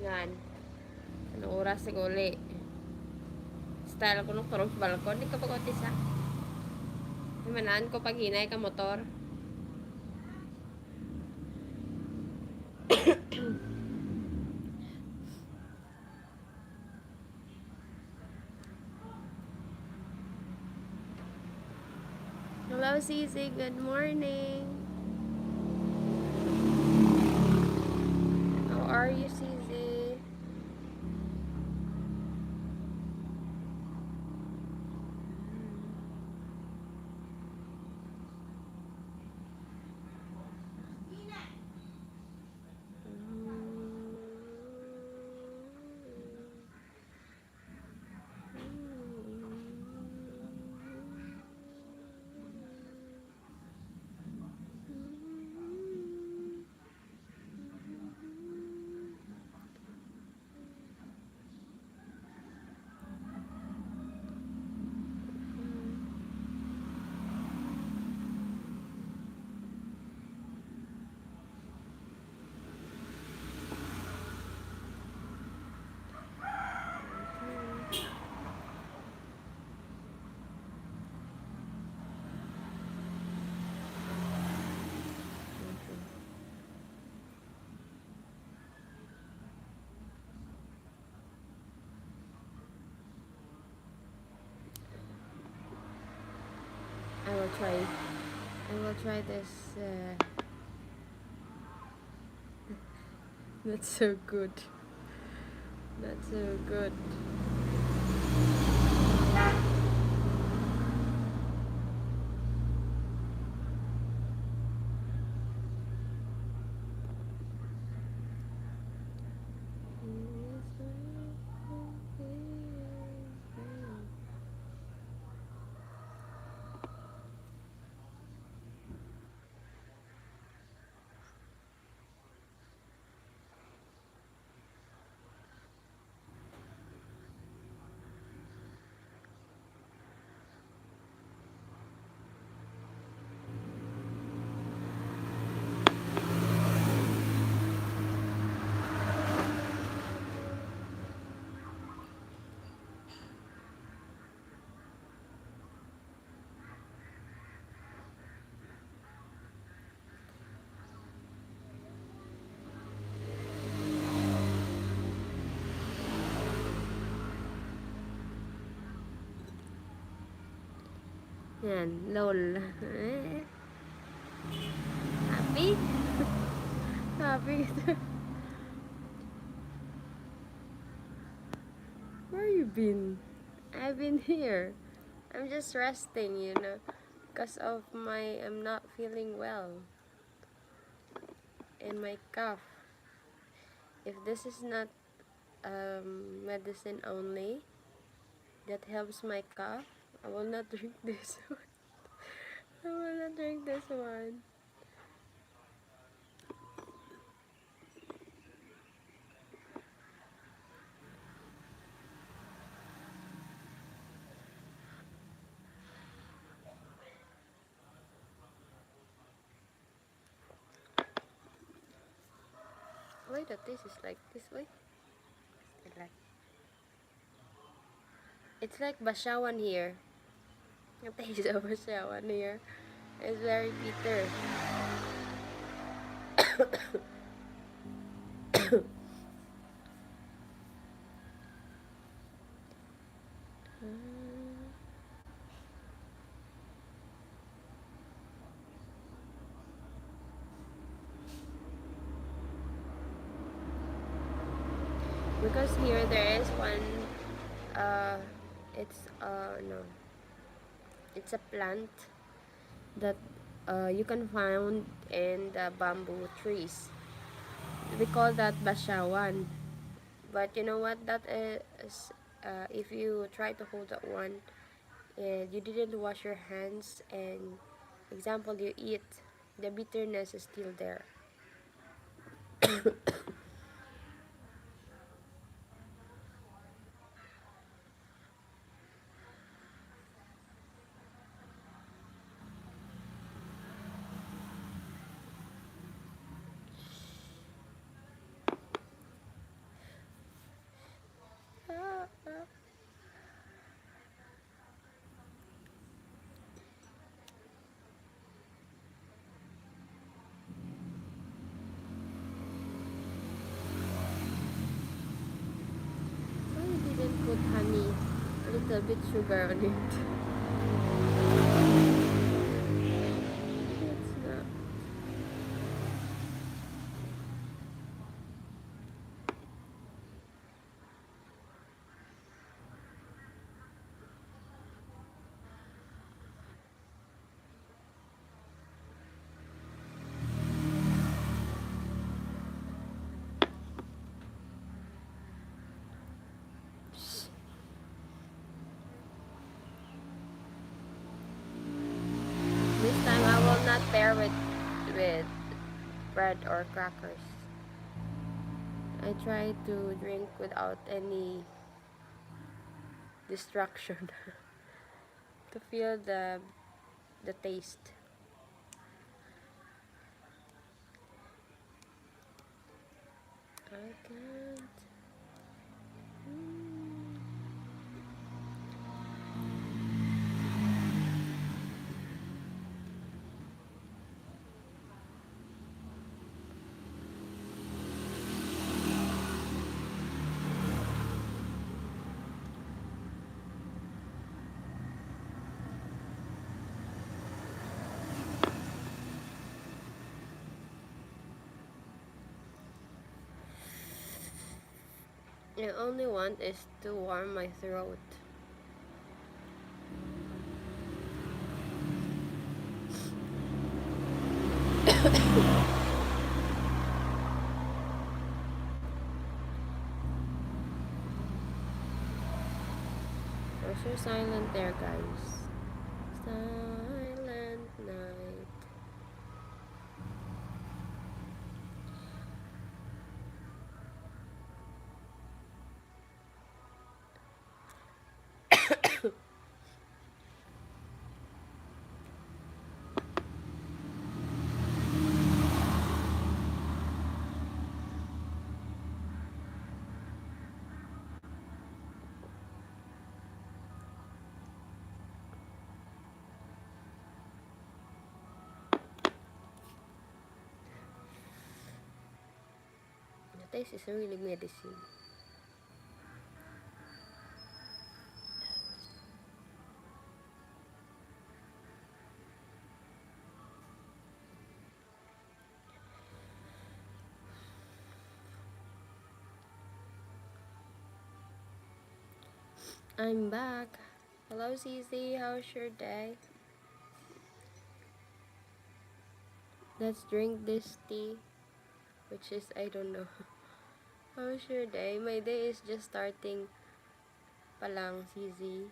Yan. Anong oras na uli? Style ko nung turong balkon. Di ka pag-otis ha? Manaan ko pag hinay ka motor. Hello, Sisi. Good morning. How are you, Sisi? I will try. I will try this. That's so good. That's so good. Yan, lol. Happy? Happy. Where you been? I've been here. I'm just resting, because of I'm not feeling well. And my cough. If this is not medicine only that helps my cough, I will not drink this one. I will not drink this one. Why the taste is like this way? It's like basyawan here. The taste of basyawan here is very bitter. Because here there is one it's no, it's a plant that you can find in the bamboo trees. We call that basyawan. But you know what, that is if you try to hold that one and you didn't wash your hands, and example you eat, the bitterness is still there. bit sugar on it. It's not. This time I will not pair with bread or crackers. I try to drink without any distraction to feel the taste. I can't. I only want is to warm my throat. Where's your silent there, guys? Silent night. The taste is really medicine. I'm back. Hello, Zizi. How's your day? Let's drink this tea, which is, I don't know. How's your day? My day is just starting palang, Zizi.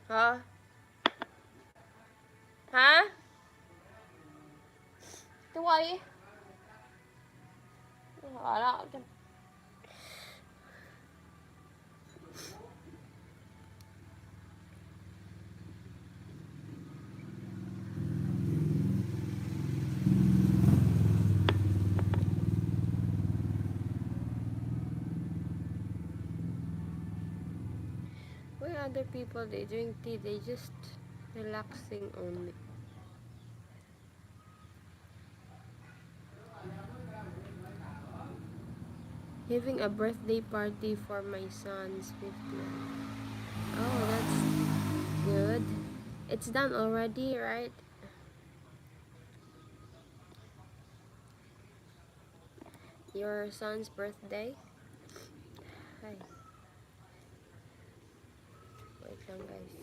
Ha? Ha? Tuway? Wala. When other people, they drink tea, they just relaxing only. Having a birthday party for my son's 50th. Oh, that's good. It's done already, right? Your son's birthday? Hi. Wait lang, guys.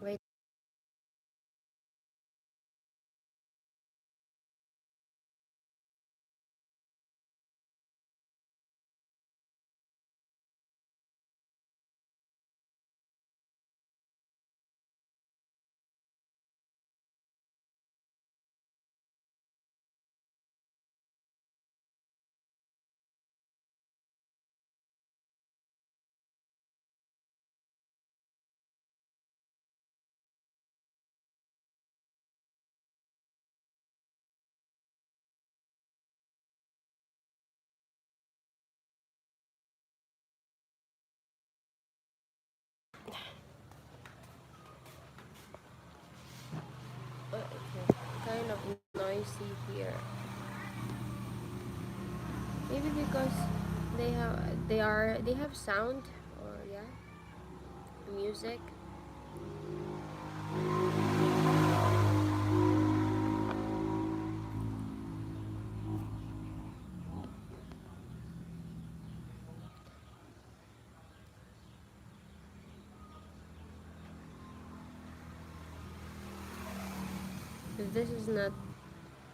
Wait. noisy here. Maybe because they have sound, or yeah, music. If this is not,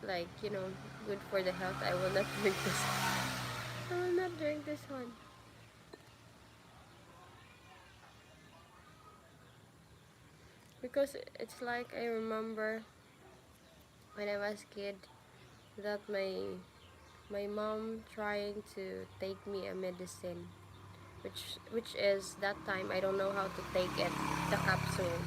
like, good for the health, I will not drink this. I will not drink this one. Because it's like I remember when I was kid that my mom trying to take me a medicine, which is that time I don't know how to take it, the capsule.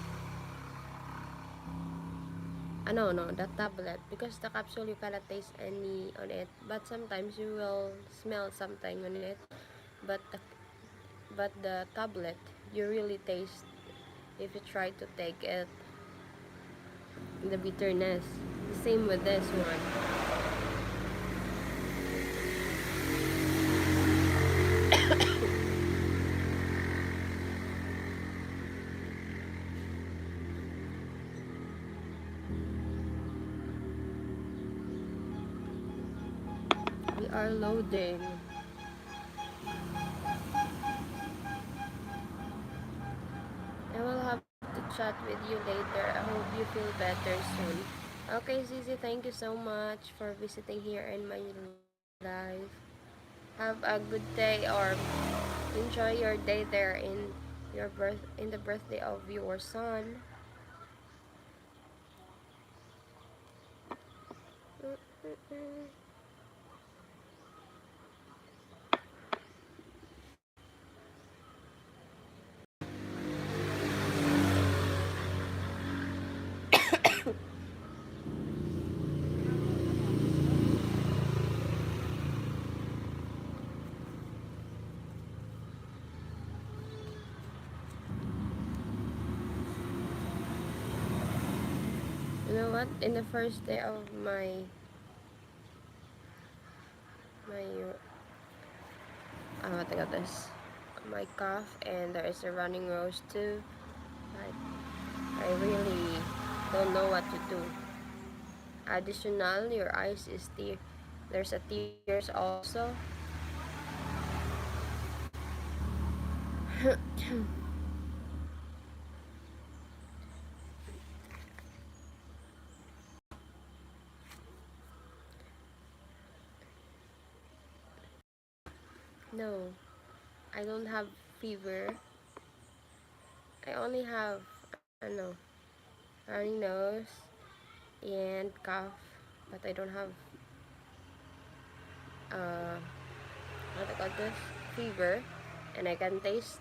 No, the tablet, because the capsule you cannot taste any on it, but sometimes you will smell something on it, but the tablet you really taste if you try to take it, the bitterness. The same with this one. We are loading. I will have to chat with you later. I hope you feel better soon. Okay, Zizi, thank you so much for visiting here in my life. Have a good day, or enjoy your day there in the birthday of your son. You know what? In the first day of my what I got this, my cough, and there is a running nose too. Like, I really don't know what to do. Additional, your eyes is tear. There's a tears also. No, I don't have fever. I only have, running nose and cough, but I don't have uh what I call this, fever, and I can taste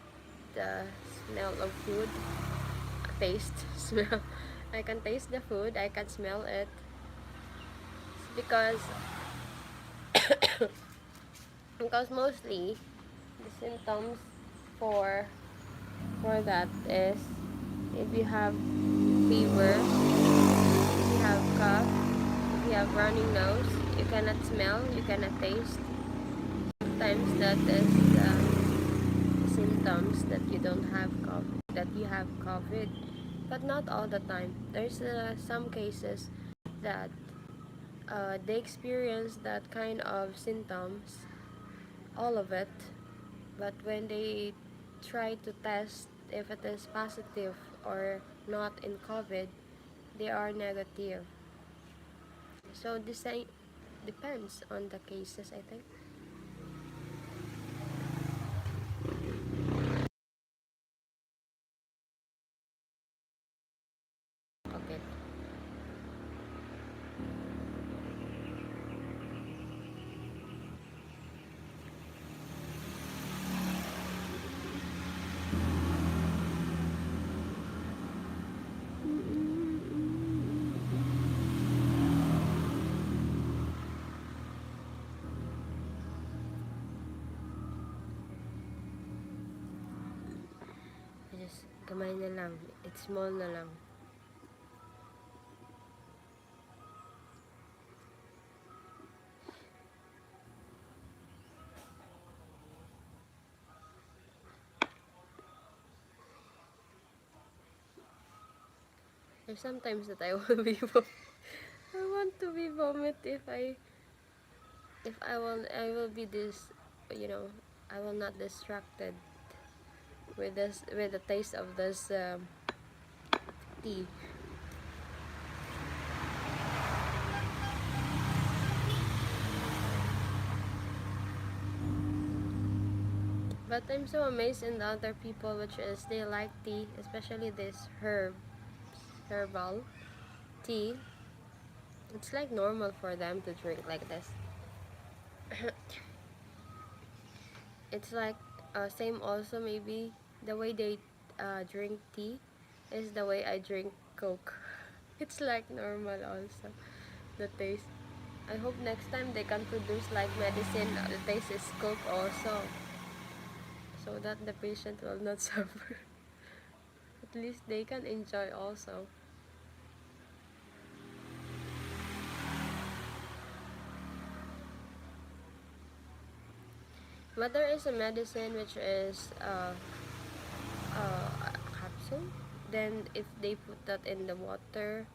the smell of food. Taste smell. I can taste the food. I can smell it because mostly the symptoms for that is if you have fever, if you have cough, if you have running nose, you cannot smell, you cannot taste. Sometimes that is the symptoms that you don't have COVID, that you have COVID, but not all the time. There's some cases that they experience that kind of symptoms, all of it, but when they try to test if it is positive or not in COVID, they are negative. So this depends on the cases, I think. Okay. Just kamay na lang. It's small na lang. There's sometimes that I will be I want to be vomit if I will be this, you know, I will not distracted with the taste of this tea. But I'm so amazed in the other people, which is they like tea, especially this herbal tea. It's like normal for them to drink like this. It's like same also maybe the way they drink tea is the way I drink Coke. It's like normal also the taste. I hope next time they can produce like medicine. The taste is Coke also, so that the patient will not suffer. At least they can enjoy also. But there is a medicine which is a capsule. Then if they put that in the water,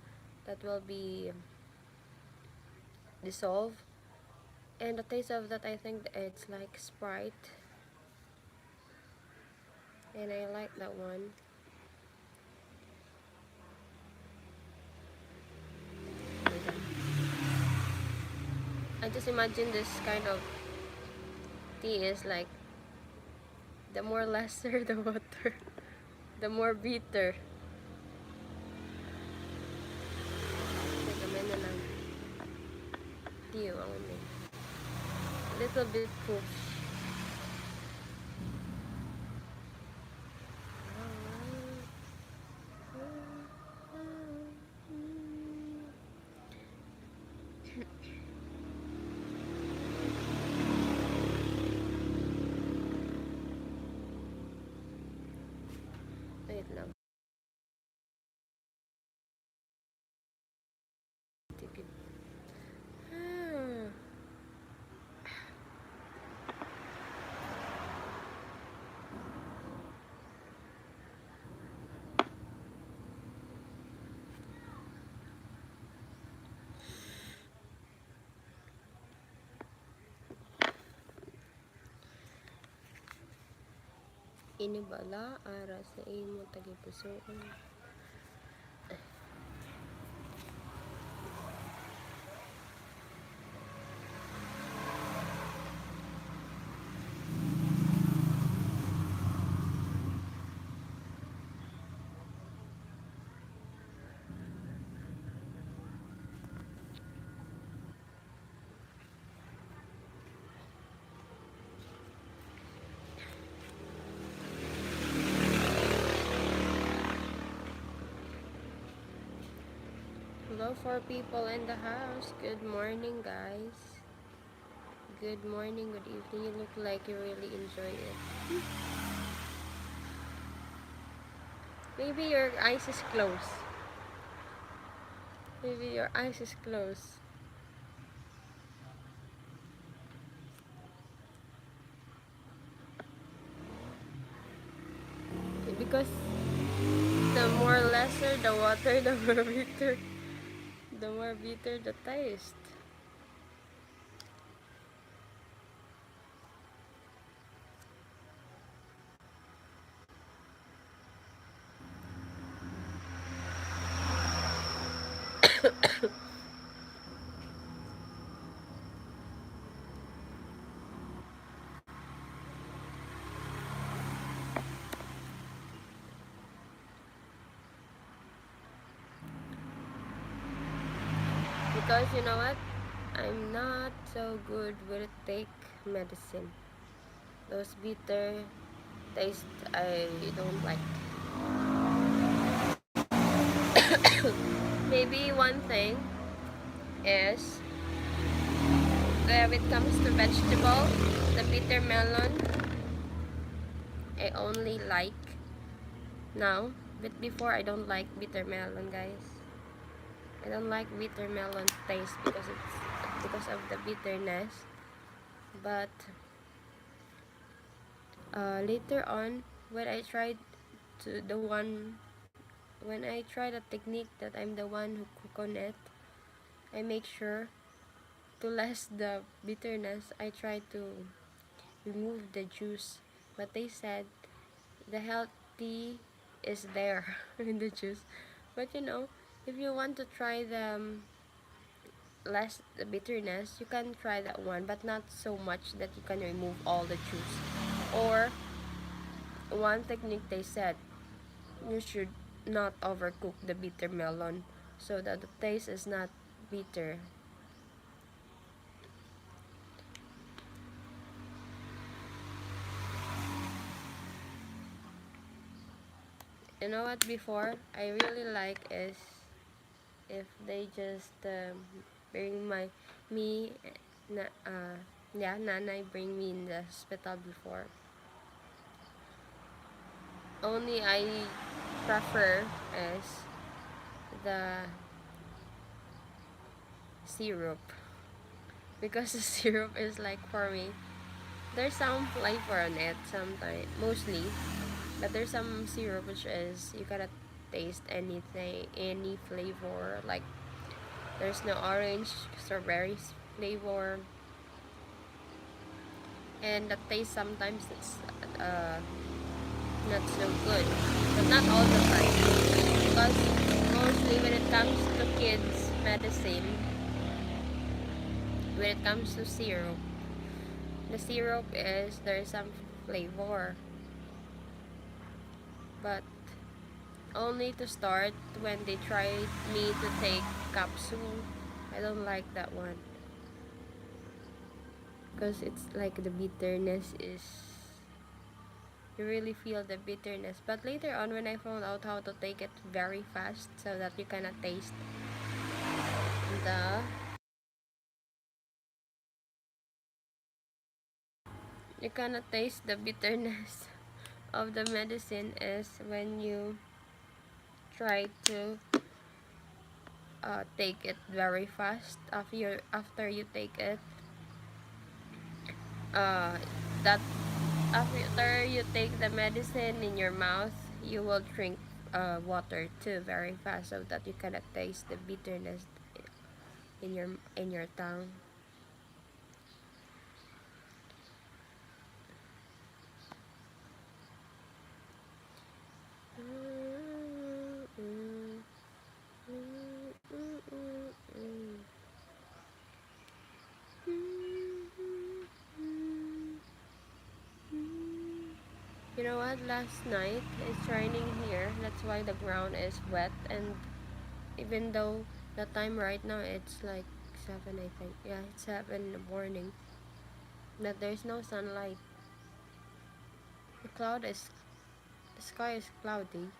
that will be dissolved. And the taste of that, I think it's like Sprite, and I like that one. I just imagine this kind of tea is like the more lesser the water, the more bitter. Gamay na lang. Tea only. Little bit push. Wait lang. Tikid. Ah. Inibala ara sa imo tagipusoon. Hello for people in the house. Good morning, guys. Good morning, good evening. You look like you really enjoy it. Maybe your eyes is closed. Maybe your eyes is closed. Because the more lesser the water, the more bitter. The more bitter the taste. Because you know what? I'm not so good with take medicine. Those bitter taste I don't like. Maybe one thing is when it comes to vegetable, the bitter melon I only like now. But before I don't like bitter melon, guys. I don't like bitter melon taste because of the bitterness. But later on, when I tried to the one when I try the technique that I'm the one who cook on it, I make sure to less the bitterness. I try to remove the juice, but they said the healthy is there in the juice. But if you want to try the less the bitterness, you can try that one, but not so much that you can remove all the juice. Or one technique they said, you should not overcook the bitter melon so that the taste is not bitter. You know what, before I really like is if they just bring me na, yeah, nanay bring me in the hospital before. Only I prefer is the syrup, because the syrup is like, for me, there's some flavor on it sometimes, mostly, but there's some syrup which is you cannot taste anything, any flavor, like there's no orange, strawberry flavor, and the taste sometimes it's not so good, but not all the time, because mostly when it comes to kids medicine, when it comes to syrup, the syrup is there's some flavor, but only to start when they try me to take capsule. I don't like that one because it's like the bitterness is, you really feel the bitterness. But later on, when I found out how to take it very fast so that the you cannot taste the bitterness of the medicine, is when you try to take it very fast. After you take it, uh, that after you take the medicine in your mouth, you will drink water too very fast so that you cannot taste the bitterness in your tongue. You know what? Last night it's raining here. That's why the ground is wet. And even though the time right now it's like 7, I think. Yeah, it's 7 in the morning. But there's no sunlight. The cloud is, the sky is cloudy.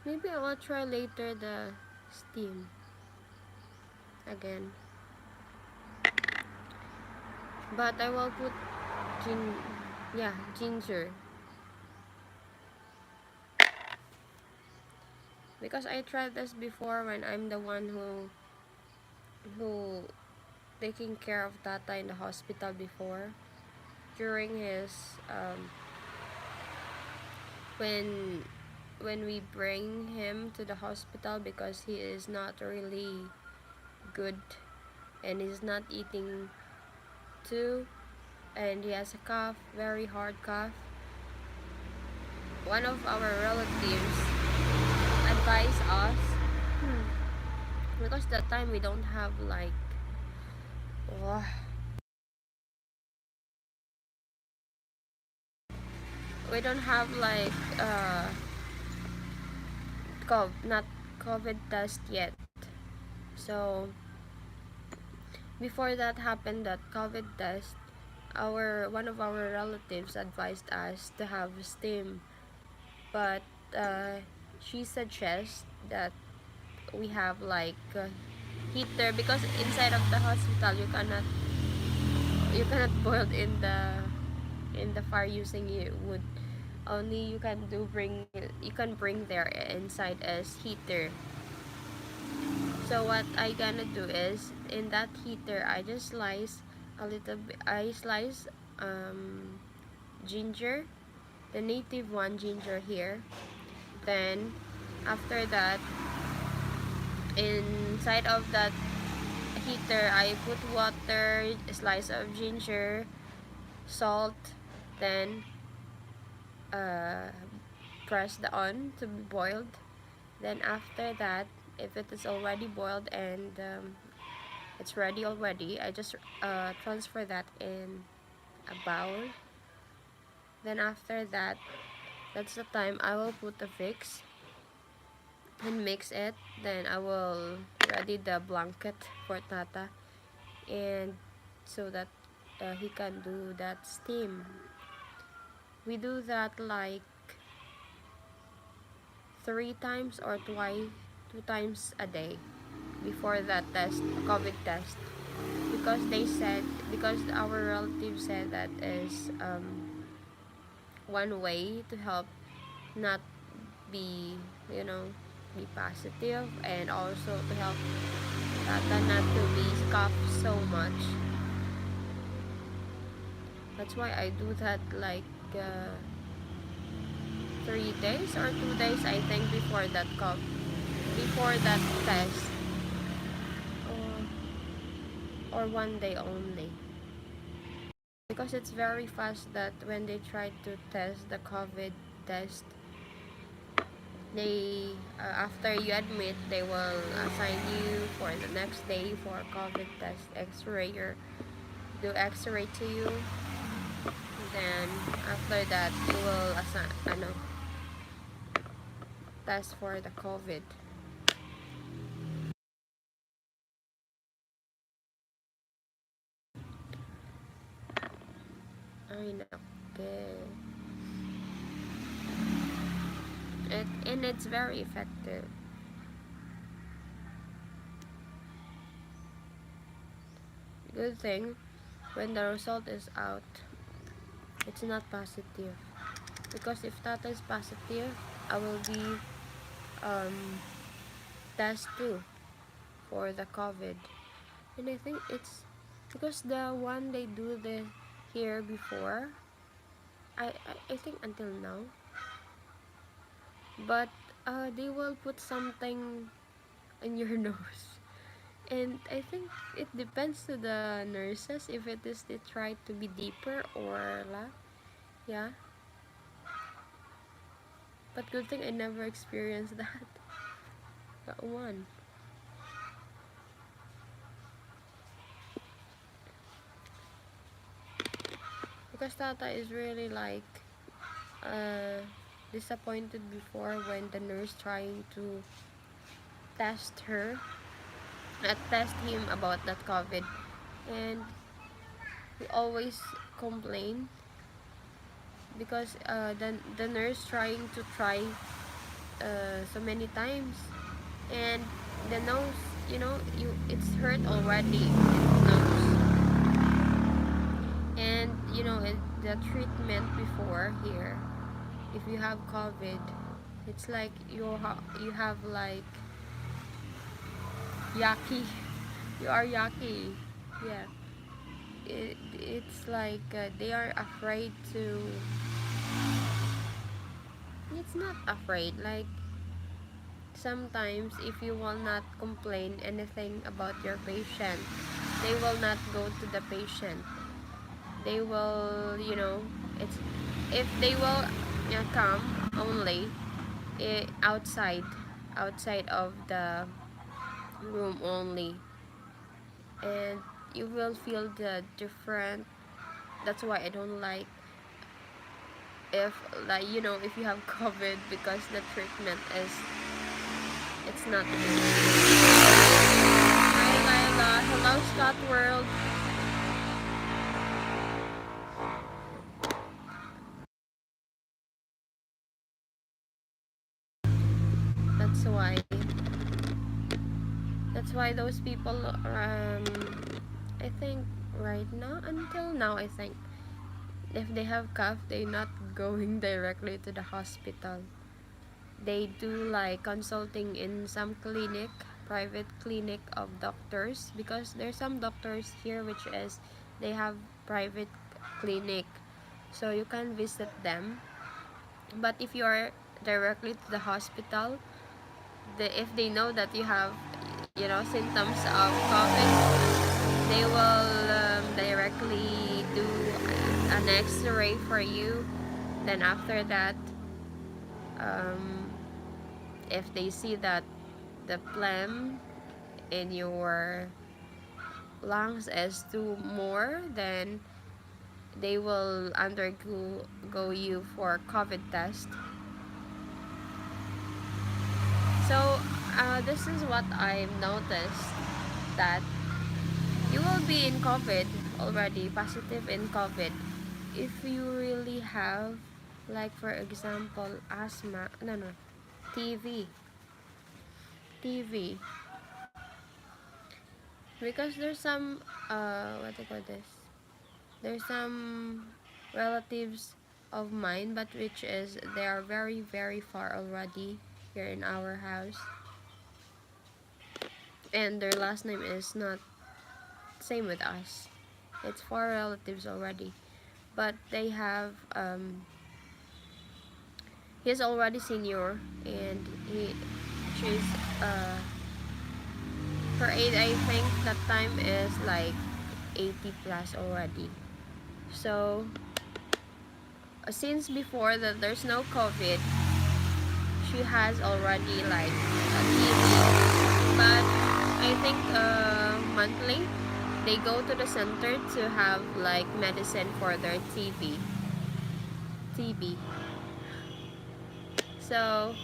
Maybe I will try later the steam again. But I will put ginger. Because I tried this before when I'm the one who taking care of Tata in the hospital before, during his when we bring him to the hospital because he is not really good and he's not eating too, and he has a cough, very hard cough. One of our relatives advised us, because that time we don't have like, oh, we don't have like not COVID test yet. So before that happened, that COVID test, our one of our relatives advised us to have steam, but she suggests that we have like heater, because inside of the hospital you cannot boil in the fire using wood. Only you can bring there inside as heater. So what I gonna do is, in that heater, I just slice a little bit. I slice ginger, the native one ginger here. Then after that, inside of that heater, I put water, a slice of ginger, salt, then uh, press the on to be boiled. Then after that, if it is already boiled and it's ready already, I just transfer that in a bowl. Then after that, that's the time I will put the fix and mix it. Then I will ready the blanket for Tata, and so that he can do that steam. We do that like 3 times or twice, 2 times a day before that test, COVID test, because they said, because our relatives said that is one way to help not be, you know, be positive, and also to help Tata not to be scoffed so much. That's why I do that like uh, 3 days or 2 days, I think, before that cough, before that test, or 1 day only. Because it's very fast that when they try to test the COVID test, they after you admit, they will assign you for the next day for COVID test X-ray, or do X-ray to you. Then after that, you will assign test for the COVID. Ay, nake. And it's very effective. Good thing, when the result is out, it's not positive. Because if that is positive, I will be test too for the COVID. And I think it's because the one they do the here before, I think until now, but they will put something in your nose. And I think it depends to the nurses if it is they try to be deeper or la. Yeah. But good thing I never experienced that. That one. Because Tata is really like uh, disappointed before when the nurse trying to test her, test him about that COVID, and he always complain because the nurse trying to try so many times, and the nose, it's hurt already in the nose, and the treatment before here, if you have COVID, it's like you have like yucky. You are yucky. Yeah. It's like they are afraid to. It's not afraid. Like sometimes, if you will not complain anything about your patient, they will not go to the patient. They will, it's if they will come only outside of the room only, and you will feel the different. That's why I don't like if, like, if you have COVID, because the treatment is, it's not good. Hi Laila, hello Scott World. That's why those people, I think right now, until now, I think if they have cough, they're not going directly to the hospital. They do like consulting in some clinic, private clinic of doctors, because there's some doctors here which is they have private clinic, so you can visit them. But if you are directly to the hospital, if they know that you have, symptoms of COVID, they will directly do an x-ray for you. Then after that, um, if they see that the phlegm in your lungs is too more, then they will undergo you for COVID test. So this is what I've noticed, that you will be in COVID already, positive in COVID, if you really have, like for example, asthma, no, TB, TB, because there's some, what do you call this? There's some relatives of mine, but which is they are very very far already here in our house, and their last name is not same with us. It's far relatives already, but they have he's already senior, and she's uh her age, I think that time is like 80 plus already. So since before that there's no COVID, she has already like a TB. But I think monthly they go to the center to have like medicine for their TB. So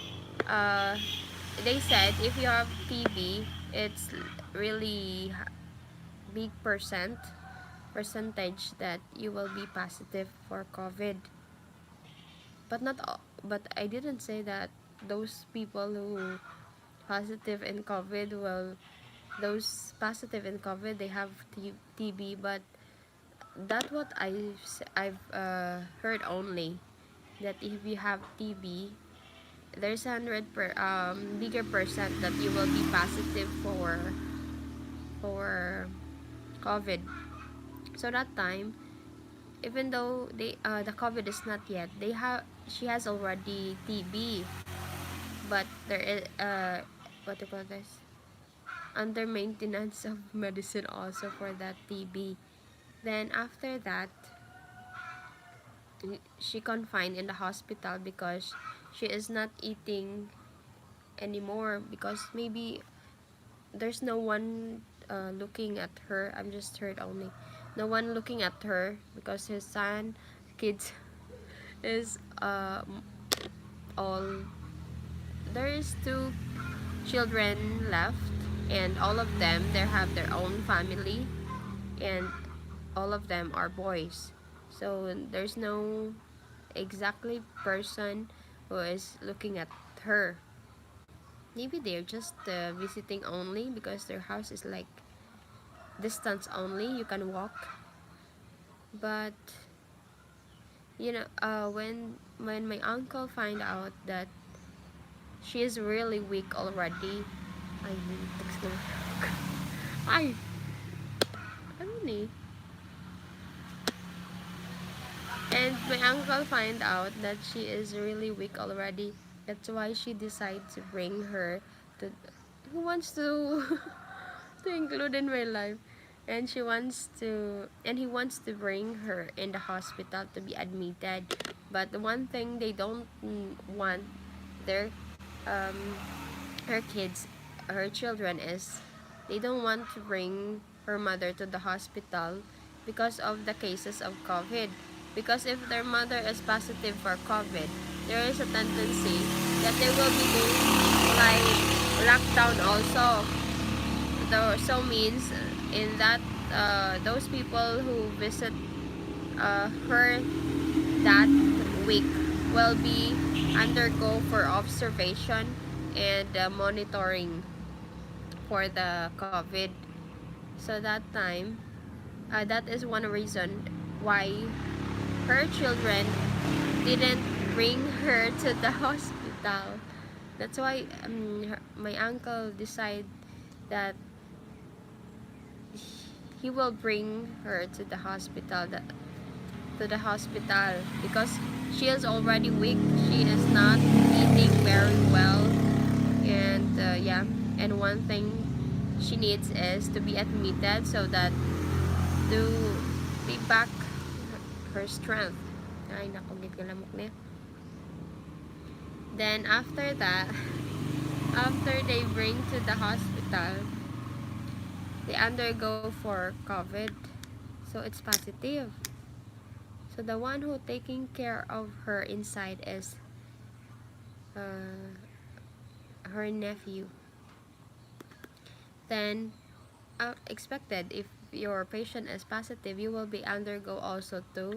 uh, they said if you have TB, it's really big percentage that you will be positive for COVID. But not all, but I didn't say that those people who positive in COVID will those positive in COVID they have TB, but that's what I've heard only, that if you have TB, there's 100 bigger percent that you will be positive for COVID. So that time, even though the COVID is not yet, she has already TB, but there is what do you call this, under maintenance of medicine also for that TB. Then after that, she confined in the hospital because she is not eating anymore, because maybe there's no one looking at her. I'm just heard only, no one looking at her because his son kids is all there is two children left, and all of them they have their own family, and all of them are boys, so there's no exactly person who is looking at her. Maybe they're just visiting only, because their house is like distance only, you can walk. But when my uncle find out that she is really weak already, I text na ay ano ni, and my uncle find out that she is really weak already. That's why she decided to bring her to, who wants to to include in my life, and he wants to bring her in the hospital to be admitted. But the one thing they don't want their um her kids, her children, is they don't want to bring her mother to the hospital because of the cases of COVID. Because if their mother is positive for COVID, there is a tendency that they will be doing like lockdown also. So means in that those people who visit her that week will be undergo for observation and monitoring for the COVID. So that time, that is one reason why her children didn't bring her to the hospital. That's why my uncle decided that he will bring her to the hospital, because she is already weak. She is not eating very well, and yeah, and one thing she needs is to be admitted so that to be back her strength. Ay, naku, gitgalamok niya. Then after that, after they bring to the hospital, they undergo for COVID. So it's positive. So the one who taking care of her inside is uh, her nephew. Then expected, if your patient is positive, you will be undergo also to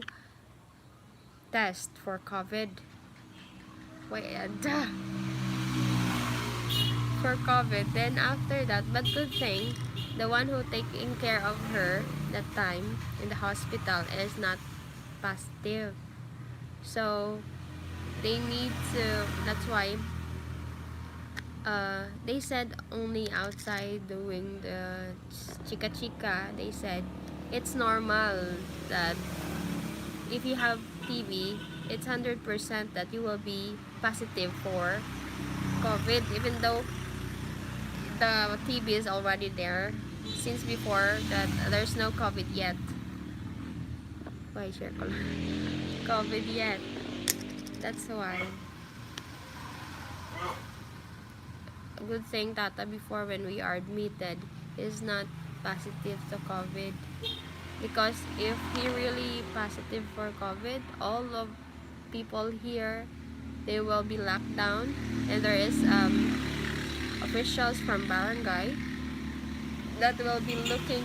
test for COVID. Wait, for COVID. Then after that, but good thing, the one who taking care of her that time in the hospital is not positive. So they need to. That's why they said only outside doing the chika chika. They said it's normal that if you have TB, it's 100% that you will be positive for COVID, even though the TB is already there since before that there's no COVID yet. Why share ko lang? COVID yet. That's why. A good thing Tata before when we are admitted is not positive to COVID. Because if he really positive for COVID, all of people here, they will be locked down, and there is officials from barangay that will be looking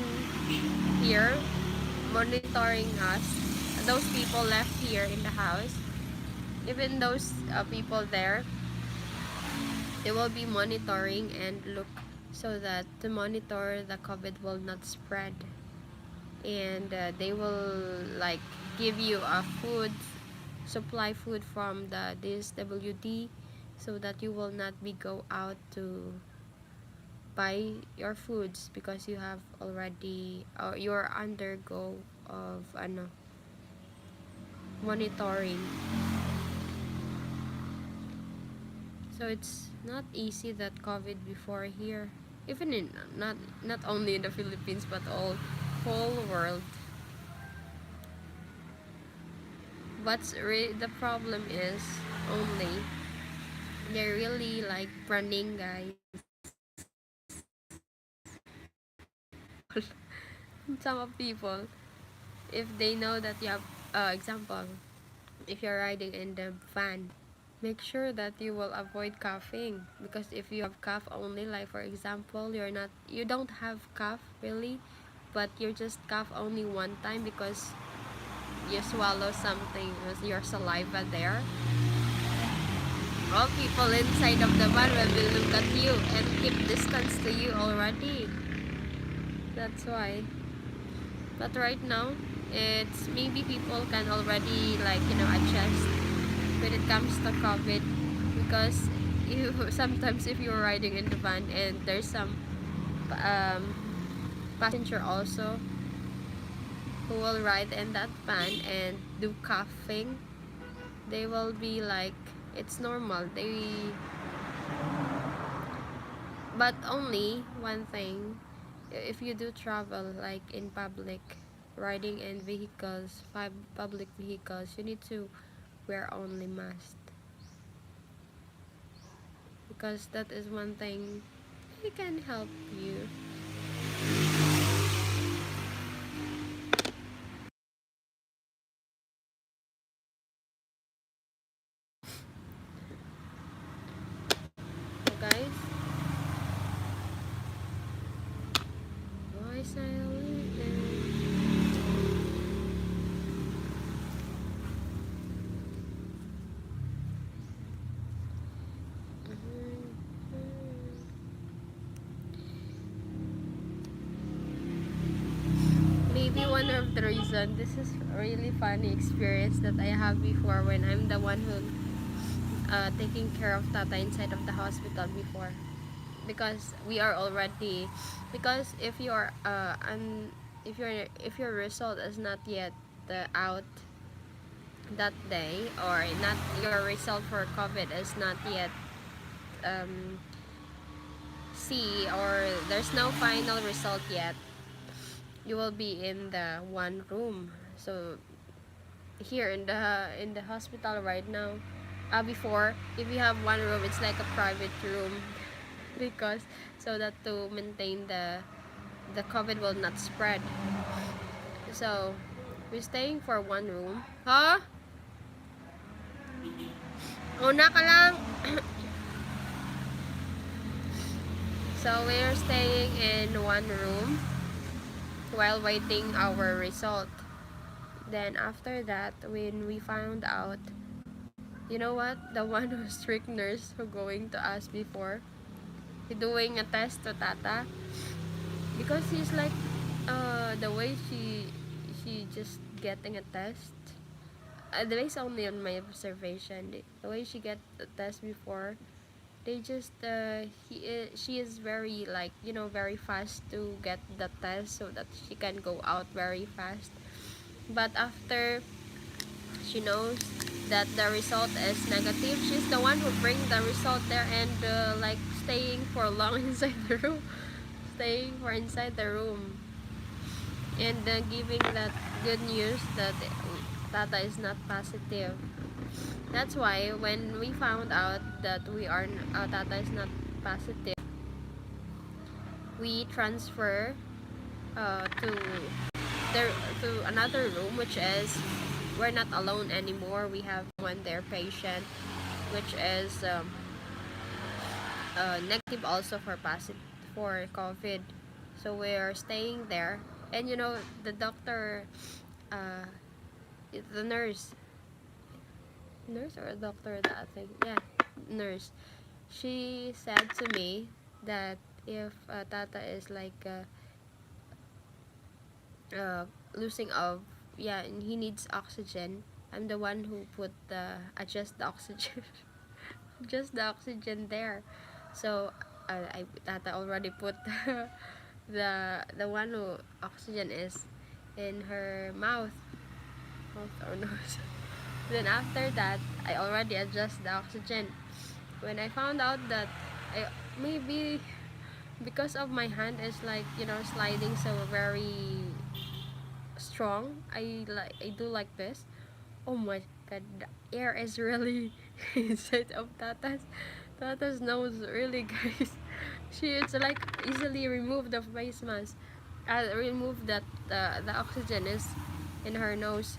here, monitoring us. Those people left here in the house, even those people there, they will be monitoring and look so that to monitor the COVID will not spread. And they will like give you a food supply food from this WD, so that you will not be go out to buy your foods because you have already or you're undergo of monitoring. So it's not easy that COVID before here, even in not only in the Philippines but all whole world. What's the problem is only they're really like running, guys. Some of people, if they know that you have example, if you're riding in the van, make sure that you will avoid coughing, because if you have cough only, like for example you don't have cough really, but you just cough only one time because you swallow something with your saliva there, all people inside of the van will look at you and keep distance to you already. That's why. But right now, it's maybe people can already like adjust when it comes to COVID, because you sometimes if you're riding in the van and there's some um, passenger also who will ride in that van and do coughing, they will be like it's normal. But only one thing, if you do travel like in public, riding in vehicles, public vehicles, you need to wear only mask, because that is one thing it can help you. So guys, why silent? Maybe one of the reason, this is a really funny experience that I have before when I'm the one who taking care of Tata inside of the hospital before. because we are already, because if your result is not yet out that day, or not your result for COVID is not yet um, see, or there's no final result yet, you will be in the one room. So here in the hospital right now, before, if you have one room, it's like a private room because so that to maintain the COVID will not spread. So we're staying for one room. Huh? Una ka lang. So we're staying in one room while waiting our result. Then after that, when we found out, you know what? The one who's strict nurse who going to us before, he doing a test to Tata, because he's like, the way she just getting a test. Based only on my observation, the way she get the test before, they just she is very, like, very fast to get the test so that she can go out very fast. But after she knows that the result is negative, she's the one who bring the result there, and like staying for long inside the room, staying for inside the room, and giving that good news that Tata is not positive. That's why when we found out that Tata is not positive, we transfer to there to another room, which is we're not alone anymore. We have one there patient, which is negative also for COVID. So we're staying there, and the doctor, uh, the nurse or a doctor, that thing, yeah, nurse. She said to me that if Tata is like losing of, yeah, and he needs oxygen, I'm the one who put adjust the oxygen just the oxygen there. So Tata already put the one who oxygen is in her mouth or nose. Then after that, I already adjust the oxygen. When I found out that maybe because of my hand is like, sliding so very strong, I do like this. Oh my god, the air is really inside of Tata's nose, really, guys. She it's like easily remove the face mask. Remove that the oxygen is in her nose.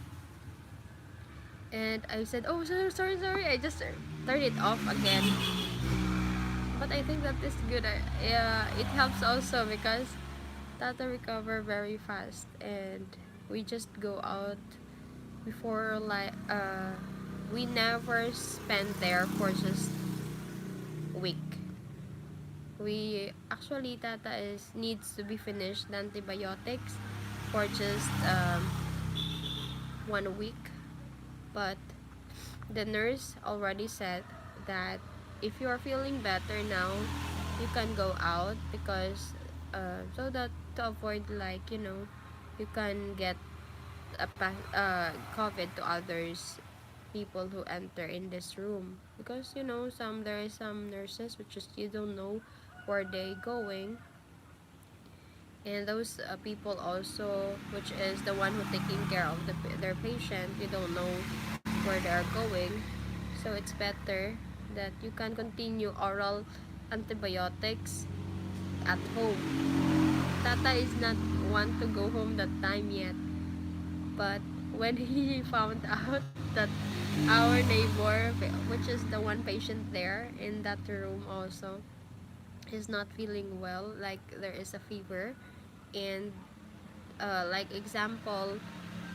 And I said, oh, sorry. I just turned it off again. But I think that is good. It helps also because Tata recover very fast, and we just go out before, like, we never spend there for just week. We actually, Tata is needs to be finished the antibiotics for just 1 week. But the nurse already said that if you are feeling better now, you can go out, because so that to avoid, like, you can get COVID to others, people who enter in this room, because there is some nurses which is you don't know where they going, and those people also, which is the one who taking care of their patient, you don't know where they are going. So it's better that you can continue oral antibiotics at home. Tata is not want to go home that time yet, but when he found out that our neighbor, which is the one patient there in that room also, is not feeling well, like there is a fever, and like example,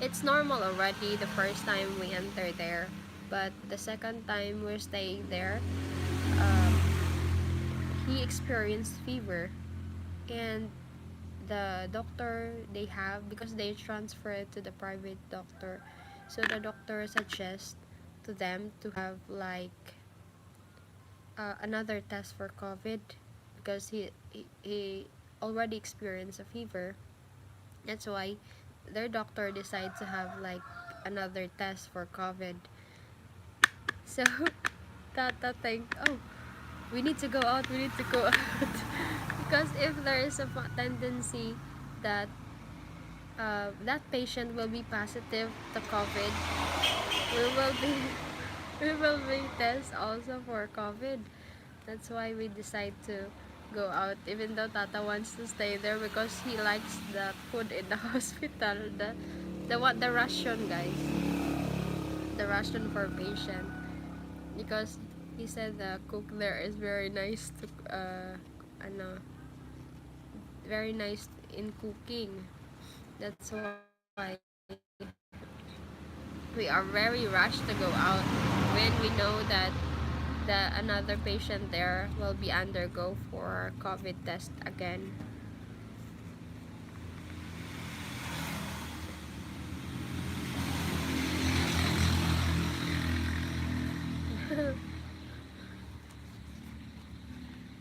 it's normal already the first time we enter there, but the second time we're staying there, um, he experienced fever, and the doctor they have, because they transfer it to the private doctor, so the doctor suggests to them to have like another test for COVID, because he already experienced a fever. That's why their doctor decided to have like another test for COVID. So Tata think, oh, we need to go out, we need to go out. Because if there is a tendency that that patient will be positive to COVID, we will be we will be test also for COVID. That's why we decide to go out, even though Tata wants to stay there because he likes the food in the hospital, the ration, guys, the ration for patient, because he said the cook there is very nice to ano, very nice in cooking. That's why we are very rushed to go out when we know that another patient there will be undergo for COVID test again.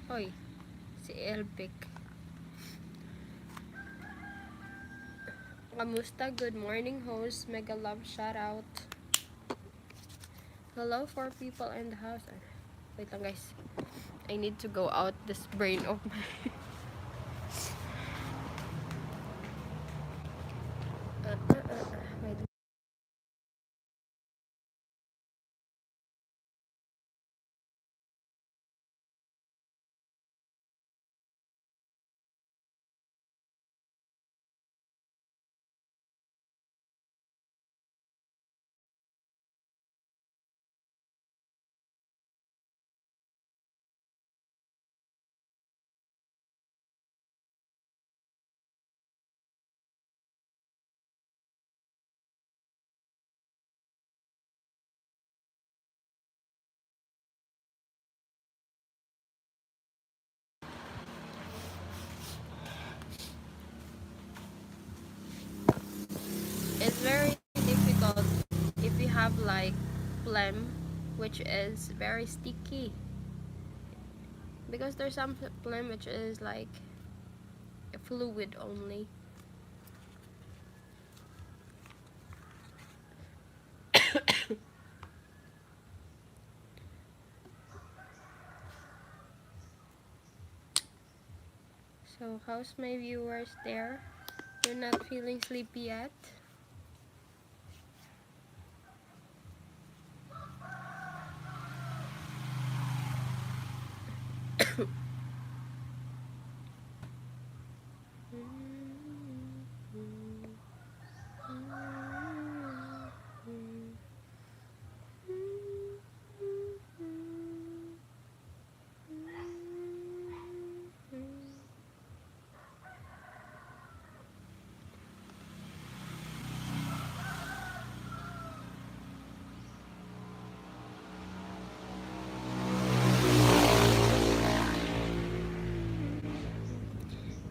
Hoy, si Elpic. Kamusta? Good morning, host. Mega love shout out. Hello for people in the house. Wait lang, guys. I need to go out this brain of mine. Wait. It's very difficult if you have like phlegm, which is very sticky. Because there's some phlegm which is like a fluid only. So how's my viewers there? You're not feeling sleepy yet?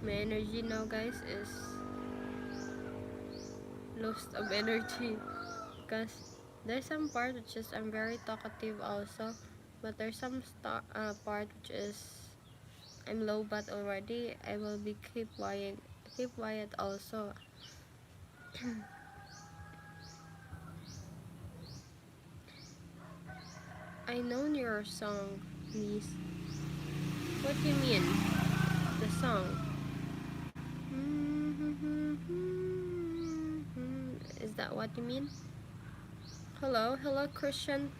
My energy now, guys, is lost of energy because there's some part which is I'm very talkative also, but there's some part which is I'm low but already I will be keep quiet also. I know your song, please. What do you mean? The song? Is that what you mean? Hello, hello, Christian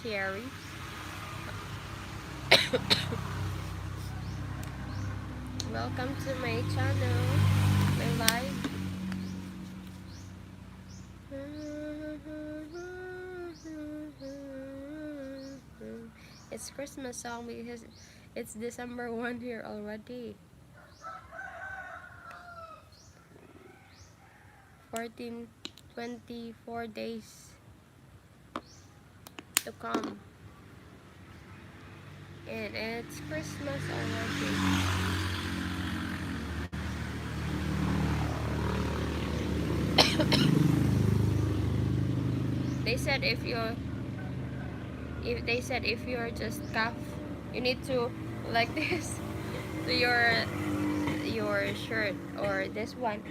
Thierry. Welcome to my channel, my live. It's Christmas song because it's December 1 here already. 14, 24 days to come. And it's Christmas already. They said if you're just cough, you need to like this. to your shirt or this one.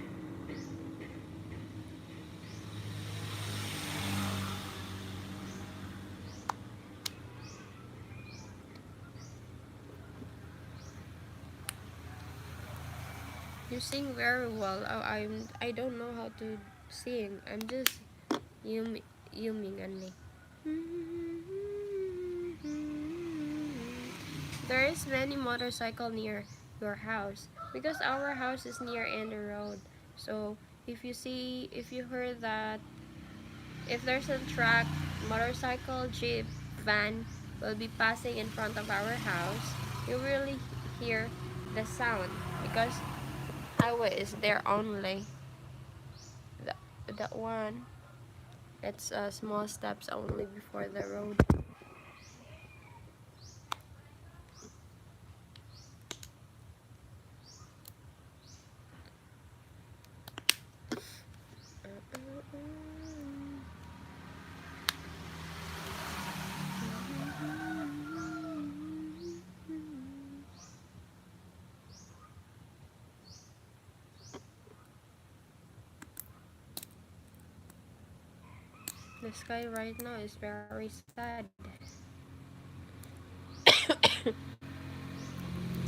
You sing very well. I don't know how to sing. I'm just yuming only. There is many motorcycle near your house because our house is near in the road. So if you heard that if there's a truck, motorcycle, jeep, van will be passing in front of our house, you really hear the sound because highway is there only. That, that one, it's small steps only before the road. The sky right now is very sad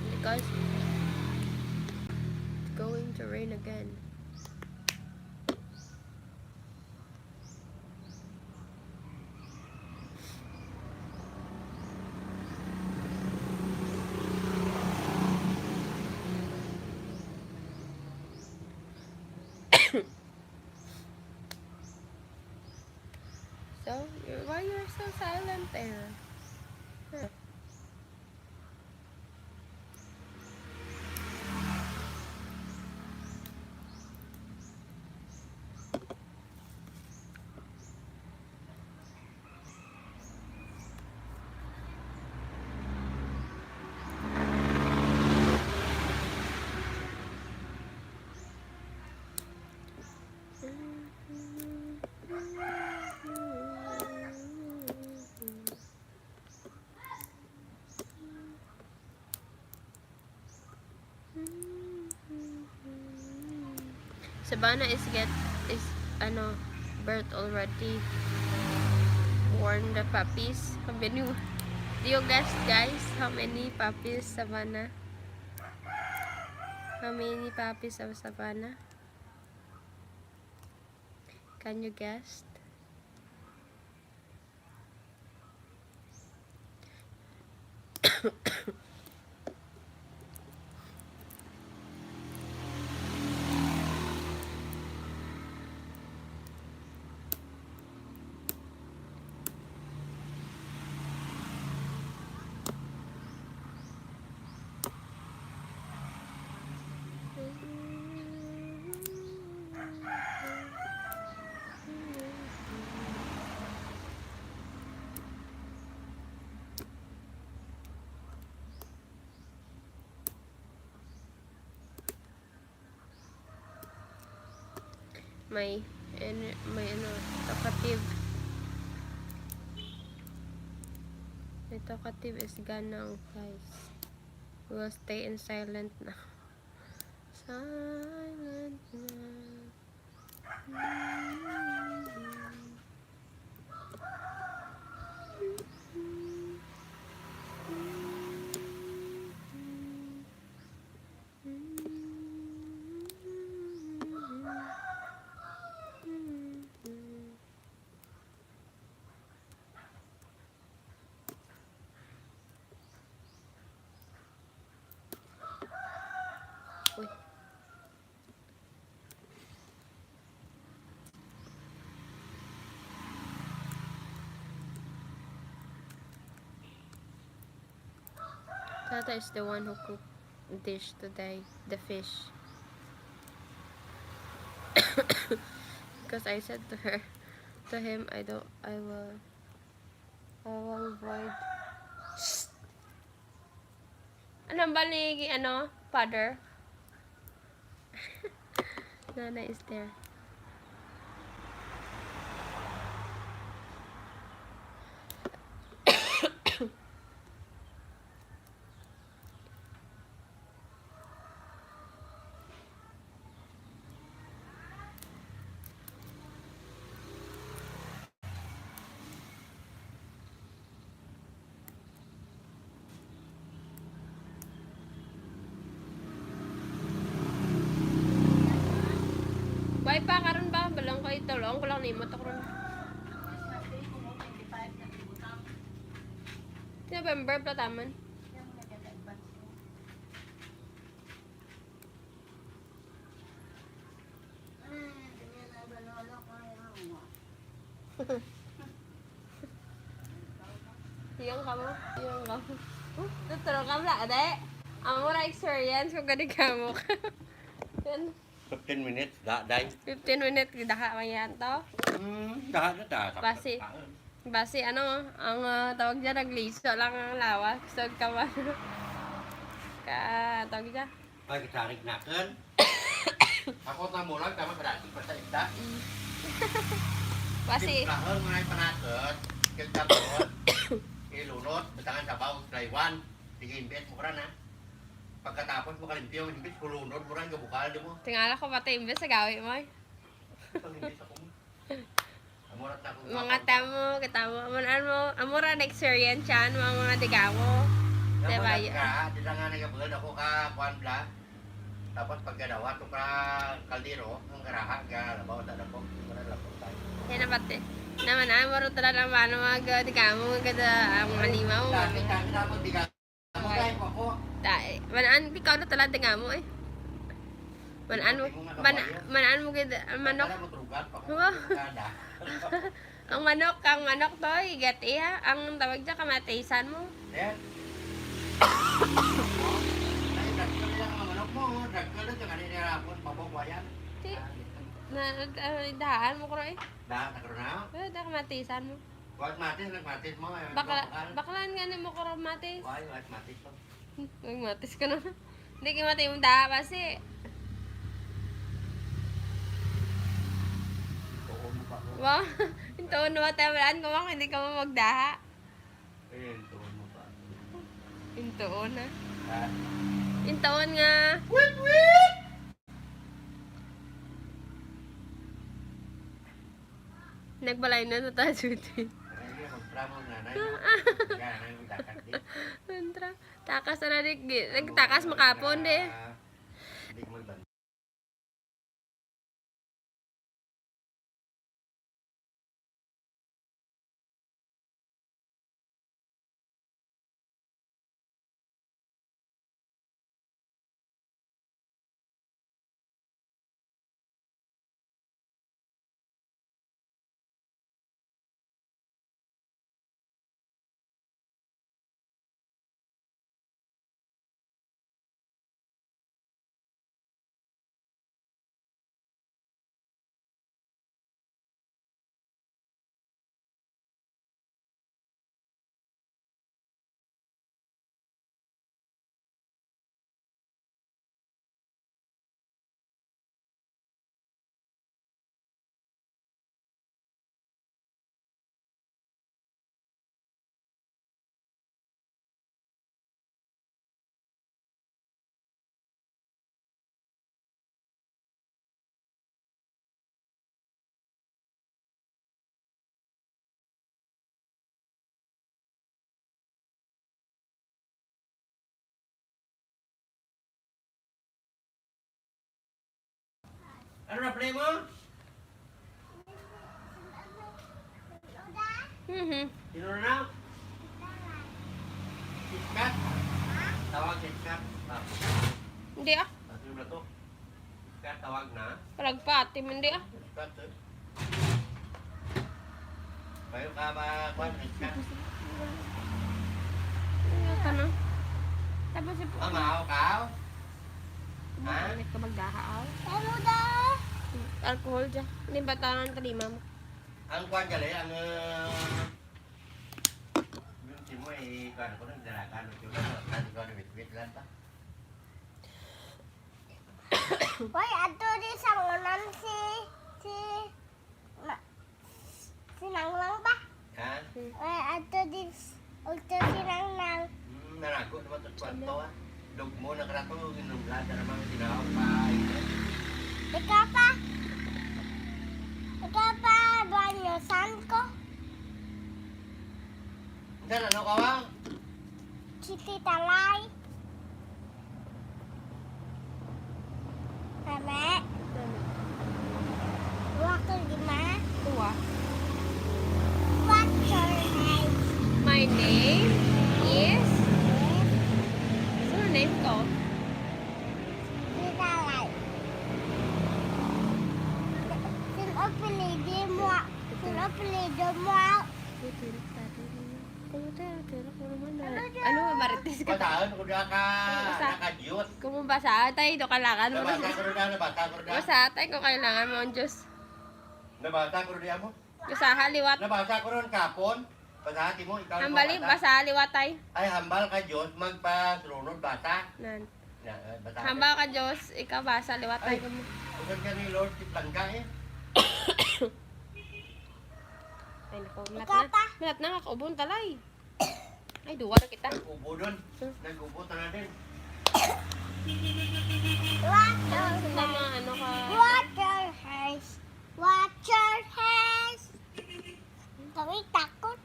because it's going to rain again. So, why you're so silent there? Huh. Savannah is ano birth already, born the puppies. How many? Do you guess, guys? How many puppies Savannah? How many puppies of Savannah? Can you guess? My my ano talkative. My talkative is gone now, guys. We will stay in silent now. Silent now. Uy. Tata is the one who cooked dish today, the fish. Because I said to him, I will avoid. Ano ba ni, father? Nana is there. Tulong ko lang ni mo to karon. November pa taman. Iyong ka mo? Iyong ka mo? Tuturo ka mo ade. Ang mura experience kung gani ka mo. 15 minutes, day. 15 minutes, daha mayan to. Daha. Basi ano, ang tawag dyan, nagliso lang ang lawas. Gusto ka man. Tawag dyan. Ay, kitarik na kan. Ako na mo lang, tama kadati pa sa isda. Basi. Timplahon mo na yung panakot. Kagkabot. Ilunod, batangan sabaw, Taiwan. Sige, imbes mo ka na. Pagkatapos mo kalimpyo, imbes kulunod mo rin, kabukal di mo. Tingala ko pati imbes sa gawi mo. Imbes ako mo. Amurat na akong Mga tamo, kita mo. Amura na experience yan, mga digamo. Diba yun? Di lang nga nagabulad ako ka kuwan bla. Tapos pagkadawa ito ka kaldero, ang garaha, galabaw sa dako. Manalapot tayo. Yan na pati. Naman amuro talaga naman mga digamo, ang mga limaw. Dami na magbigat. Ako tayo ako. Manaan, ikaw na talaga digamo eh. Manaan mo gid manok. Ang manok to, igat iya. Ang tawag dyan, kamatisan mo. Yan. Ay, dagkal lang ang manok mo. Dagkal lang sa kanina rapon, mabukwayan. Dahan mo ko eh. Dahan na karoon na. Da kamatisan mo. Huwag matis mo. Bakalan nga ni mo ko matis. Huwag matis mo. Huwag matis ka na. Hindi ka matay mong daha kasi. Wow, yung tuon mo tawalaan ko mang hindi ka mo magdaha. Yung tuon mo pa. Yung tuon na. Ha? Yung tuon nga. Wait! Nagbalay na sa Judy. Ay, magpramo na na. Kaya na yung dakat din. Takas na rin. Nagtakas makapon de. Hindi mo ba? Ano na play mo? Sino na? Siskat? Tawag siskat. Hindi ah. Sino na to? Siskat tawag na. Palagpati mo hindi ah. Siskat eh. Bayo ka ba kwan siskat? Ano ka na? Tapos si po. Amaw ka? Ulit ka magdaha Ano da? Alcohol dyan. Hindi ba tangan kalima mo? Ang kwan dyan ang yung si mo eh kwan ko nang dalakan yung nang kwan wit lang ta. Why ato di sangunan si Nanglang ba? Ha? Why ato di si Nanglang? Narago naman ito kwanto ah. Dog mo nakrato inumblad na naman tinawag pa. Ikaw pa banyosan ko? Saan ano ka ba? Chiti talay. Tama? Wakil di ma? Marites ka. Bataan ko na ka Basa. nakajiyot. Kung mabasa tay, do kailangan mo. Nabasa ko na, nabasa ko na. Basa tay kung kailangan mo ang Diyos. Nabasa ko na mo. Basa liwat. Nabasa ko ron kapon. Basahati mo, ikaw Hambali, basa liwat tay. Ay, hambal ka Diyos, magpasunod basa. Nan. Basa. Hambal ka Diyos, ikaw basa liwat tay ko mo. Usan ka ni Lord, tiplan ka eh. Ay nako, Ikaw pa. minat na kakaubon talay. Ay, duwa na kita. Nag-ubo doon. Nag-ubo na din. Water Tama, ano ka? Water has. Water has. Kami takot.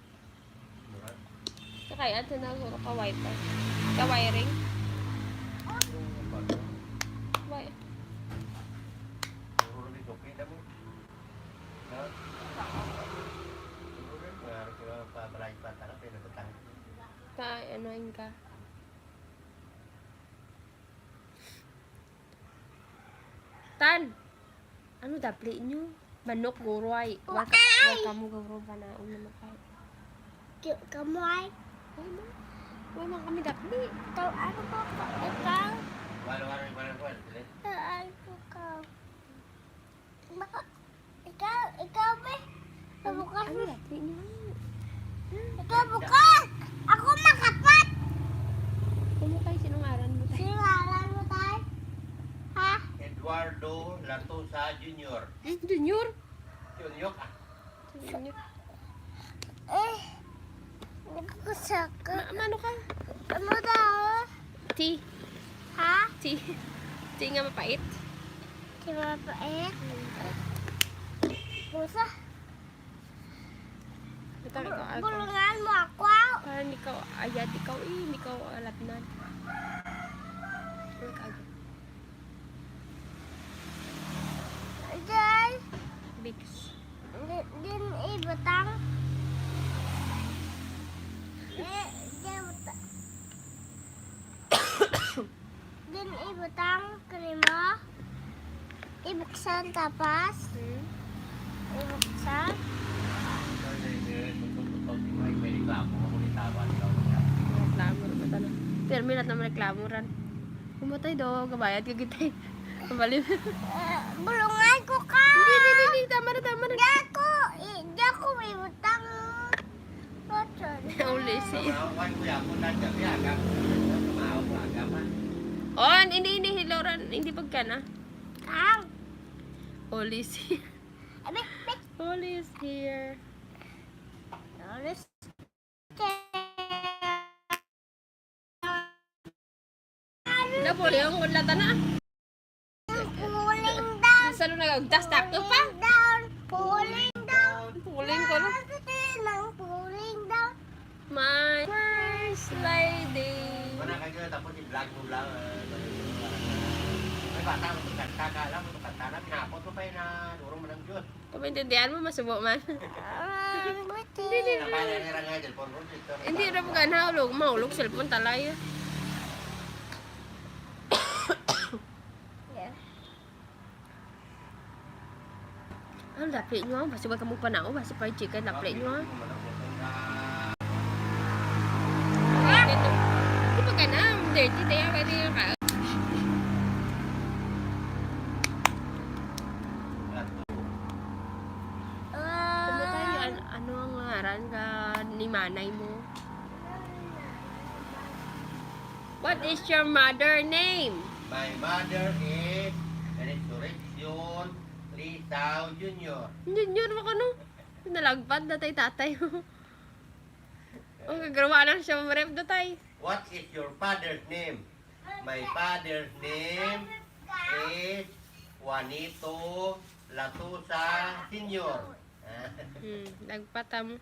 Saka yan, tinaguro ka wiper. Ka wiring. Wire. Ka, anoin ka. Tan! Ano dapli nyo? Manok guro ay. Wag kamu guro pa na naman kayo. Kamu ay. Wala man kami dapli. Ikaw ano ko ka? Ikaw. Ano ko ka? Ikaw ba? Bukas Ano dapli nyo? Ikaw bukas. Ako makapat. Kumukay sinungaran mo tayo. Singalan mo tayo? Ha? Eduardo Latosa Jr. Junior? Junior ka. Junior. Nagkusaka. Ano ka? Ano daw? T. Ha? T. T nga mapait. Si mapait. Busa. Ito ikaw. Bulungan mo ako. Parang ikaw, ayat ikaw ikaw alatnan. Diyan. Bix. Din ibutang. Diyan butang. Din ibutang krema. Ibuksan tapas. Ibuksan. Reklamo rin ba na? Terminat naman reklamo rin. Pumatay daw, gabayad ka gitay. Kabalim. Bulungan ko ka. Hindi, tama na. Diyan ko ibutang. Botol. Uli si. Kumawan ko yan, kung nandiyan yan, kumawan ko agama. Oh, hindi, hiloran. Hindi pagka na. Kang. Uli si. Abik. Uli is here. Alis. Napuli yung ulata na. Pulling down. Salo nagagdas takto pa. Pulling down. Puling ko no. Pulling down. My first lady. Mana kayo, tapos i-vlog mo lang. May bata mo itong kanta ka lang, itong kanta na, pinapot mo pa yun na durong mo ng Diyos. Kung maintindihan mo, masubo man. Hindi. Napala nila nga, cellphone mo dito. Hindi na po gana hulog. Mahulog cellphone talay. Ano dapli nyo? Basta ba kamu panao? Basta pa yung chicken dapli nyo? Di ba ka na? Dirty tayo. Pwede yung ka. Kumusta yun? Ano ang ngaran ka ni manay mo? What is your mother name? My mother is Resurrection Lisa Jr. Junior mo ka no? Nalagpad na tatay mo. Ang gagawa lang siya marep na tay. What is your father's name? My father's name is Juanito Latusa Sr. Nagpata mo.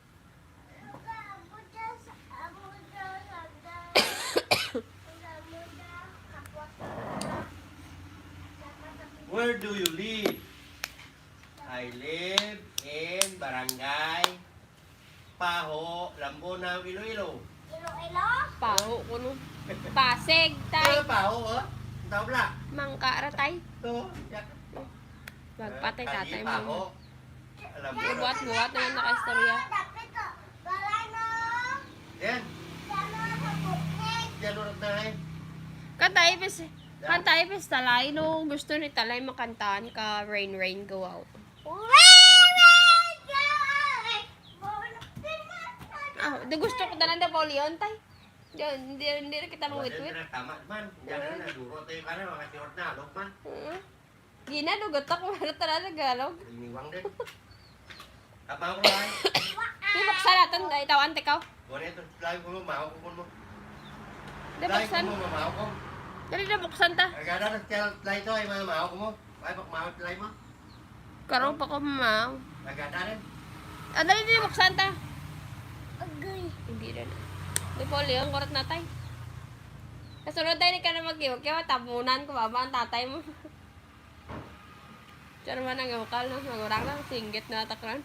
Where do you live? I live in Barangay Paho, Lambuna, Iloilo. Ilo-ilo. Paho ko no. Pasig tay. Paho, oh? Tao pala. Mangka ra tay. Ito, yak. Magpatay tatay Paho, mo. Lambuna. Buhat-buhat naman naka-istorya. Dapat ko. Wala no. Yan. Sana sa bukid. Kanta ibis talay no gusto ni talay makantaan ka rain rain go out. Ah, di gusto ko tanan da Paulion tay. Diyan, hindi na kita mawit-wit. Tama man. Yan na duro tayo ka na mga short na alok man. Gina dugot ako ano talaga galog. Iniwang din. Kapang ko ay. Di baksalatan dai tawan te ka. Wala ito live ko mo mao ko mo. Di Live baksan. ko mo mao ko. Dali na buksan ta. Agada na tell live to ay mga mao ko mo. Ay bak mao live mo. Karong pa ko ma. Agada rin. Ah, dali na buksan ta. Agay. Hindi rin. Di Paulion korot na tay. Kasunod tayo ni ka na mag-iwag kaya tabunan ko baba ang tatay mo. Diyan naman ang gawakal no. Magurang lang singgit na takran.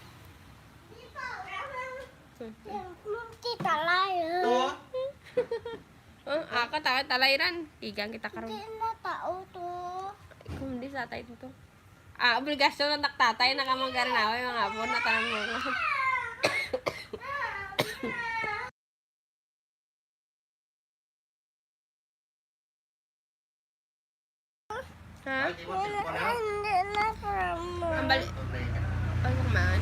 Kita layo. To. Aka tayo talayran. Igang kita karon. Hindi na tao to. Kung hindi sa tayo to. Obligasyon ng taktatay na kamagarin ako yung mga abon na tanong mo. Ha? Ay di mo tipo na. Hindi na from. Ang bali... Ay, kumaan.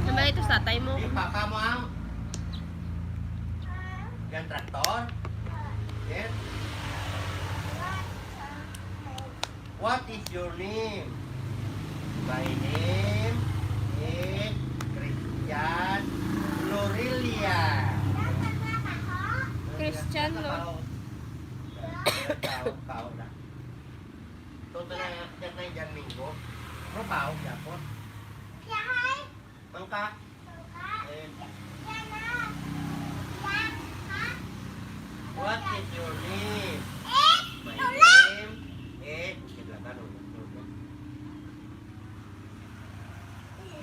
Ang bali ito sa tatay mo. Di papa mo ang. Yan traktor. Yes. What is your name? My name is Christian Lorelia. Christian, no? Pao na. Toto na yan na yung minggo. Pero pao, yapon. Yahay. Mangka. Eh, what is your name? My name is...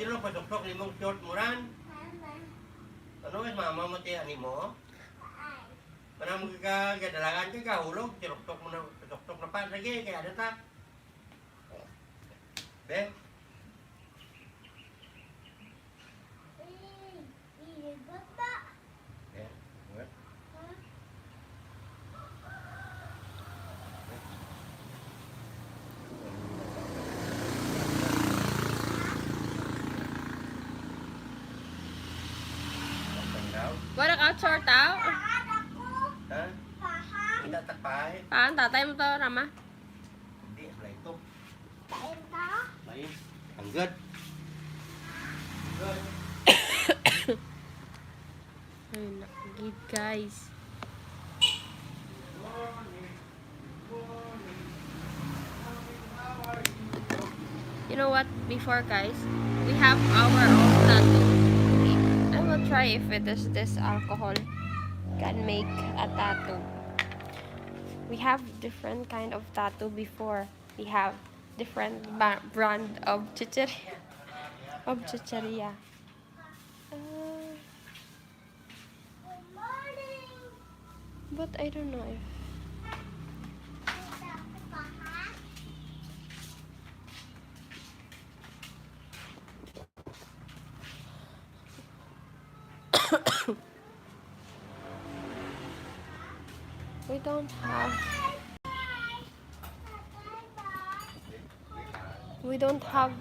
Sino pasok-sok limong short mo ran? Ano is mama mo tiyan ni mo? Para mo kagadalangan ka kahulog, sirok-tok mo na, pasok-tok na pa, lagi, kaya ada ta. Be? Yeah, what? Wala ka short out. Ha? Hindi takpay. Paan, tatay mo to, Rama? Hindi, wala ito. Lain. Ang good. Good. Ay, nakagid guys. You know what? Before guys, we have our own tattoo. I will try if it is this alcohol can make a tattoo. We have different kind of tattoo before. We have different brand of chicheria. Of chicheria. But I don't know if we don't have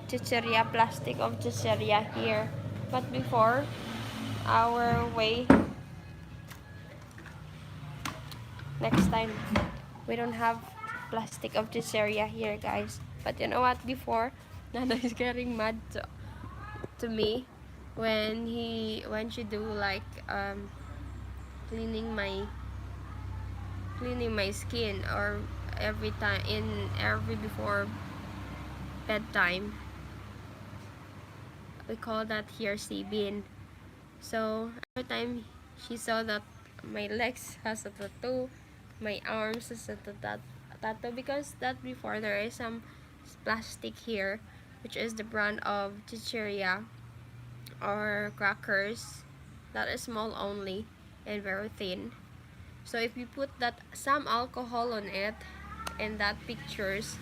chicheria, plastic of chicheria here. But before, our way, next time, we don't have plastic of chicheria here, guys. But you know what? Before, Nana is getting mad to me when she do like cleaning my skin, or every before bedtime. We call that here sibin. So every time she saw that my legs has a tattoo, my arms has a tattoo, because that before there is some plastic here, which is the brand of chicheria or crackers that is small only and very thin. So if you put that some alcohol on it, and that pictures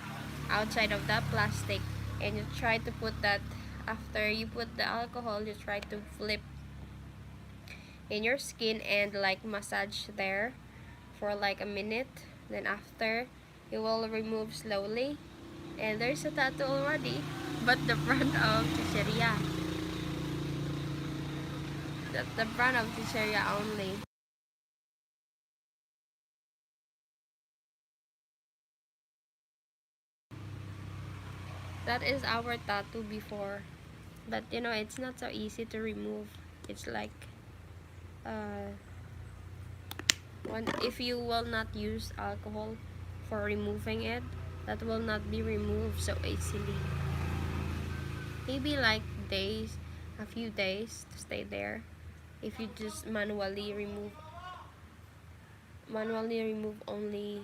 outside of that plastic, and you try to put that, after you put the alcohol, you try to flip in your skin and like massage there for like a minute. Then after, you will remove slowly. And there's a tattoo already, but the front of Chicheria. That's the front of Chicheria only. That is our tattoo before. But you know, it's not so easy to remove. It's like uh, if you will not use alcohol for removing it, that will not be removed so easily. Maybe like days, a few days to stay there. If you just manually remove only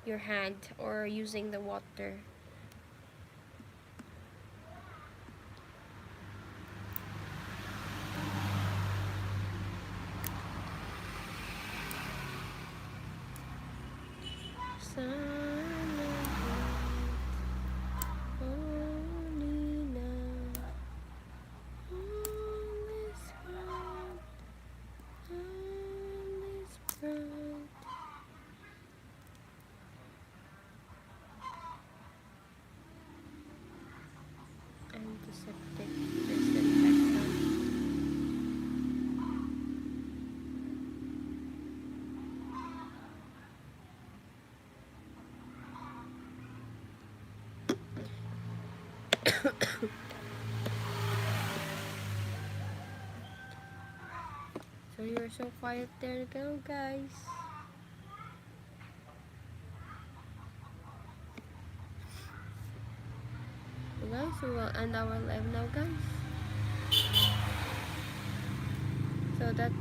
your hand or using the water. Antiseptic disinfectant. So you're so quiet there now, guys. So guys, we will end our live now, guys. So that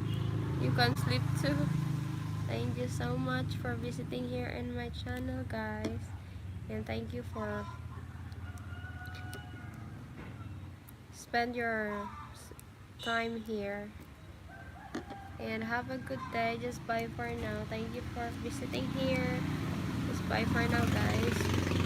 you can sleep too. Thank you so much for visiting here in my channel, guys. And thank you for spend your time here. And have a good day. Just bye for now. Thank you for visiting here. Just bye for now, guys.